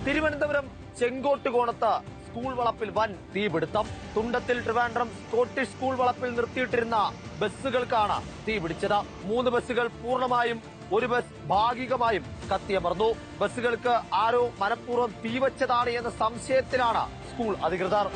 Thiruvananthapuram ചെങ്കോട്ടുകോണത്ത് school വളപ്പിൽ വൻ തീപിടുത്തം. തുണ്ടത്തിൽ ട്രിവാൻഡ്രം സ്കോട്ടിഷ് സ്കൂൾ വളപ്പിൽ നിർത്തിയിട്ടിരുന്ന ബസ്സുകൾക്കാണ് തീപിടിച്ചത്. 3 ബസ്സുകൾ പൂർണ്ണമായും, 1 ബസ് ഭാഗികമായും കത്തിയമർന്നു. ബസ്സുകൾക്ക് ആരോ മനഃപൂർവ്വം തീവച്ചതാണ് എന്ന സംശയത്തിലാണ് സ്കൂൾ അധികൃതർ.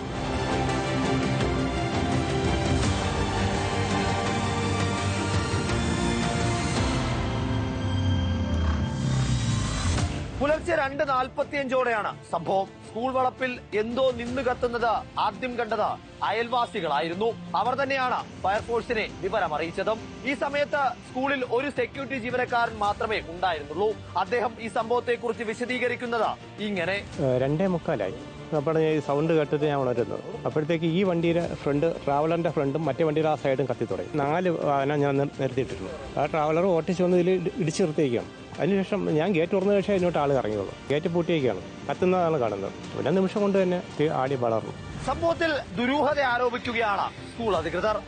പുലർച്ചെ 2:45 സംഭവം. സ്കൂൾ വളപ്പിൽ എന്തോ നിന്ന് കത്തുന്നത് ആദ്യം കണ്ടത് അയൽവാസികളായിരുന്നു. അവർ തന്നെയാണ് ഫയർഫോഴ്സിനെ വിവരം അറിയിച്ചതും. ഈ സമയത്ത് സ്കൂളിൽ ഒരു സെക്യൂരിറ്റി ജീവനക്കാരൻ മാത്രമേ ഉണ്ടായിരുന്നുള്ളൂ. അദ്ദേഹം ഈ സംഭവത്തെക്കുറിച്ച് വിശദീകരിക്കുന്നത് ഇങ്ങനെ: 2:45 അപ്പോൾ ഈ സൗണ്ട് കേട്ടിട്ട് ഞാൻ ഉണരുന്നത്. അപ്പോഴത്തേക്ക് ഈ വണ്ടിയുടെ ഫ്രണ്ട്, ട്രാവലറിന്റെ ഫ്രണ്ടും മറ്റേ വണ്ടിയുടെ ആ സൈഡും കത്തി തുടങ്ങി. 4 വാഹനം ഞാൻ നിർത്തിയിട്ടിരുന്നു. ആ ട്രാവലർ ഓട്ടിച്ച് വന്ന് ഇതിൽ ഇടിച്ചു നിർത്തിയിരിക്കുകയാണ്. അതിനുശേഷം ഞാൻ ഗേറ്റ് തുറന്ന ശേഷം ഇതിനോട്ട് ആൾ ഇറങ്ങിയുള്ളൂ. ഗേറ്റ് പൂട്ടിയേക്കാണ്, കത്തുന്നതാണ് കാണുന്നത്. ഒരു നിമിഷം കൊണ്ട് തന്നെ ആടി വളർന്നു. സംഭവത്തിൽ ദുരൂഹത ആരോപിക്കുകയാണ് സ്കൂൾ അധികൃതർ.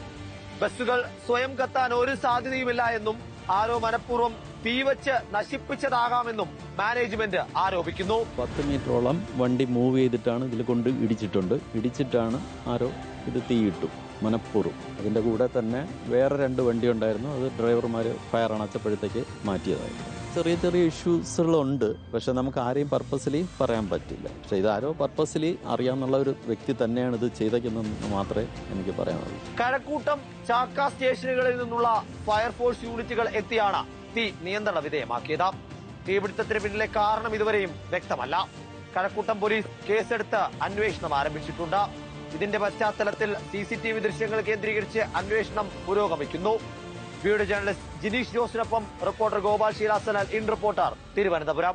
ബസ്സുകൾ സ്വയം കത്താൻ ഒരു സാധ്യതയുമില്ല എന്നും ആരോ മനഃപൂർവ്വം തീവച്ച് നശിപ്പിച്ചതാകാമെന്നും മാനേജ്മെന്റ് ആരോപിക്കുന്നു. 10 മീറ്ററോളം വണ്ടി മൂവ് ചെയ്തിട്ടാണ് ഇതിൽ കൊണ്ട് ഇടിച്ചിട്ടാണ് ആരോ ഇത് തീയിട്ടു മനഃപൂർവ്വം. അതിന്റെ കൂടെ തന്നെ വേറെ 2 വണ്ടി ഉണ്ടായിരുന്നു. അത് ഡ്രൈവർമാർ ഫയർ അണച്ചപ്പോഴത്തേക്ക് മാറ്റിയതായിരുന്നു. ചെറിയ ചെറിയ ഇഷ്യൂസുകളുണ്ട്. പക്ഷെ നമുക്ക് ആരെയും പർപ്പസ്ലി പറയാൻ പറ്റില്ല. പക്ഷെ ഇതാരോ പർപ്പസ്ലി അറിയാവുന്ന ഒരു വ്യക്തി തന്നെയാണ് ഇത് ചെയ്തതെന്ന് മാത്രമേ എനിക്ക് പറയാനുള്ളൂ. കഴക്കൂട്ടം, ചാക്ക സ്റ്റേഷനുകളിൽ നിന്നുള്ള ഫയർഫോഴ്സ് യൂണിറ്റുകൾ എത്തിയാണ് തീ നിയന്ത്രണ വിധേയമാക്കിയത്. തീപിടുത്തത്തിന് പിന്നിലെ കാരണം ഇതുവരെയും വ്യക്തമല്ല. കഴക്കൂട്ടം പോലീസ് കേസെടുത്ത് അന്വേഷണം ആരംഭിച്ചിട്ടുണ്ട്. ഇതിന്റെ പശ്ചാത്തലത്തിൽ CCTV ദൃശ്യങ്ങൾ കേന്ദ്രീകരിച്ച് അന്വേഷണം പുരോഗമിക്കുന്നു. വീഡിയോ ജേർണലിസ്റ്റ് ജിനീഷ് ജോസിനൊപ്പം റിപ്പോർട്ടർ ഗോപാൽ ശീലാസനൽ, ഇൻ റിപ്പോർട്ടർ, തിരുവനന്തപുരം.